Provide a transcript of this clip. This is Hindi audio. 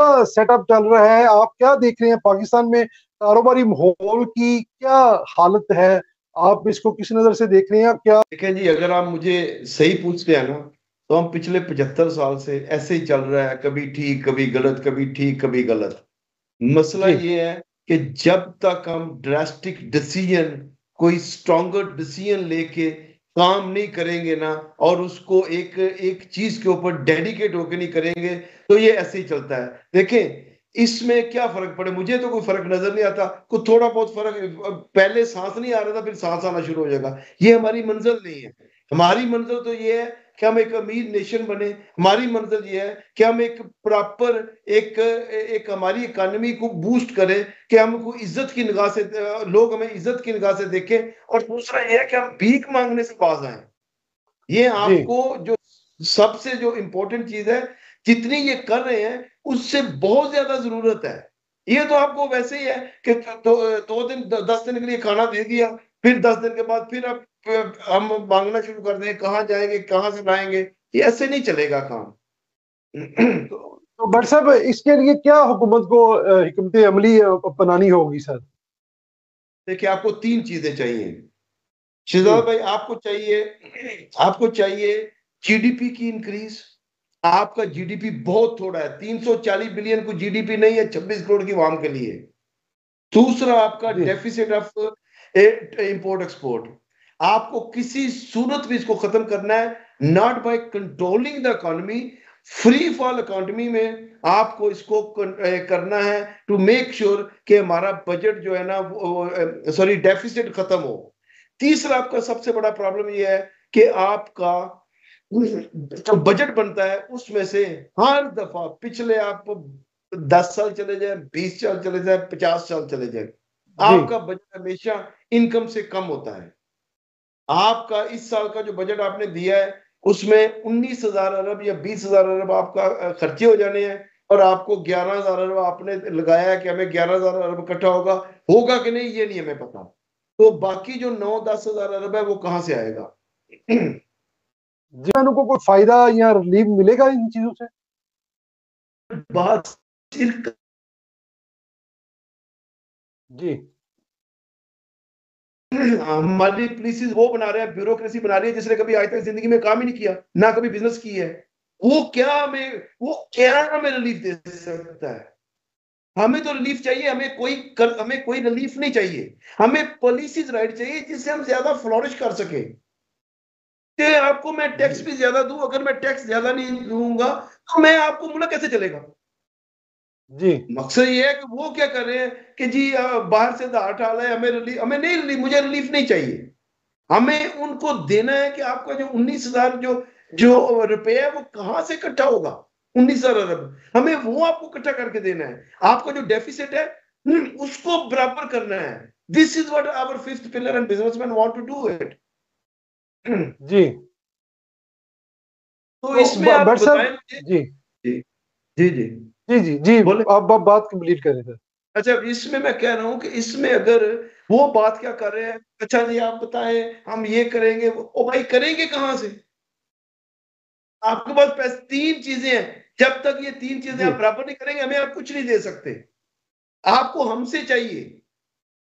सेटअप चल रहा है, आप क्या देख रहे हैं पाकिस्तान में कारोबारी माहौल की क्या हालत है? आप इसको किस नजर से देख रहे हैं क्या? देखें जी, अगर आप मुझे सही पूछते हैं ना, तो हम पिछले 75 साल से ऐसे ही चल रहा है, कभी ठीक कभी गलत, कभी ठीक कभी गलत। मसला जी ये है कि जब तक हम ड्रास्टिक डिसीजन, कोई स्ट्रॉन्गर डिसीजन लेके काम नहीं करेंगे ना, और उसको एक एक चीज के ऊपर डेडिकेट होकर नहीं करेंगे, तो ये ऐसे ही चलता है। देखें, इसमें क्या फर्क पड़े, मुझे तो कोई फर्क नजर नहीं आता। कुछ थोड़ा बहुत फर्क, पहले सांस नहीं आ रहा था, फिर सांस आना शुरू हो जाएगा। ये हमारी मंजिल नहीं है। हमारी मंजिल तो ये है कि हम एक अमीर नेशन बने। हमारी मंजिल ये है कि हम एक प्रॉपर, एक एक हमारी इकोनॉमी को बूस्ट करें, कि हमको इज्जत की निगाह से, लोग हमें इज्जत की निगाह से देखें। और दूसरा ये है कि हम भीख मांगने से बाज आए। ये जी आपको जो सबसे जो इंपॉर्टेंट चीज है, जितनी ये कर रहे हैं उससे बहुत ज्यादा जरूरत है। ये तो आपको वैसे ही है कि दो दिन 10 दिन के लिए खाना दे दिया, फिर 10 दिन के बाद फिर अब हम मांगना शुरू कर दें, कहाँ जाएंगे, कहाँ से लाएंगे। ये ऐसे नहीं चलेगा काम। तो बट साहब, इसके लिए क्या हुकूमत को हिकमत अमली अपनानी होगी सर? देखिए, आपको तीन चीजें चाहिए जी शिजाद भाई। आपको चाहिए जीडीपी की इंक्रीज। आपका जीडीपी बहुत थोड़ा है, 340 बिलियन को जीडीपी नहीं है 26 करोड़ की आवाम के लिए। दूसरा, आपका जी डेफिसिट ऑफ इंपोर्ट एक्सपोर्ट। आपको किसी सूरत में इसको खत्म करना है, not by controlling the economy, free fall economy में आपको इसको करना है, टू मेक श्योर कि हमारा बजट जो है ना, सॉरी, डेफिसिट खत्म हो। तीसरा, आपका सबसे बड़ा प्रॉब्लम यह है कि आपका जो बजट बनता है उसमें से हर दफा पिछले, आप 10 साल चले जाए, 20 साल चले जाए, 50 साल चले जाए, जी आपका बजट हमेशा इनकम से कम होता है। आपका इस साल का जो बजट आपने दिया है, उसमें 19,000 अरब या 20,000 अरब आपका खर्चे हो जाने हैं, और आपको 11,000 अरब आपने लगाया है कि हमें 11,000 अरब इकट्ठा होगा। होगा कि नहीं ये नहीं हमें पता। तो बाकी जो 9-10 हजार अरब है वो कहां से आएगा? जी, उनको कोई फायदा या रिलीफ मिलेगा इन चीजों से? बात सिर्फ जी हमारी पुलिस वो बना रहे हैं, ब्यूरोक्रेसी बना रही है जिसने कभी आज तक जिंदगी में काम ही नहीं किया, ना कभी बिजनेस की है। वो क्या हमें रिलीफ दे सकता है? हमें तो रिलीफ चाहिए, हमें कोई रिलीफ नहीं चाहिए। हमें पॉलिसीज राइट चाहिए जिससे हम ज्यादा फ्लोरिश कर सके। कि आपको मैं टैक्स जी भी ज्यादा दूं, अगर मैं टैक्स ज्यादा नहीं दूंगा तो मैं आपको मुल्क कैसे चलेगा? जी मकसद ये है कि वो क्या कर रहे हैं कि जी बाहर से आधार डाला है, हमें नहीं रिलीफ, मुझे रिलीफ नहीं चाहिए। हमें उनको देना है कि आपका जो 19,000 जो जो रुपए है वो कहां से इकट्ठा होगा। 19,000 अरब हमें वो आपको इकट्ठा करके देना है। आपका जो डेफिसिट है, उसको बराबर करना है। This is what our fifth pillar and businessman want to do it. जी तो तो इसमें आप बट बताएं साहब, मुझे। जी जी, जी, जी, जी जी जी, बोले। आप बात कंप्लीट करें सर। अच्छा, इसमें मैं कह रहा हूं कि इसमें अगर वो बात क्या कर रहे हैं, अच्छा जी आप बताएं, हम ये करेंगे, ओ भाई करेंगे कहां से? आपके पास पैसे, तीन चीजें हैं। जब तक ये तीन चीजें जी आप बराबर नहीं करेंगे, हमें आप कुछ नहीं दे सकते। आपको हमसे चाहिए।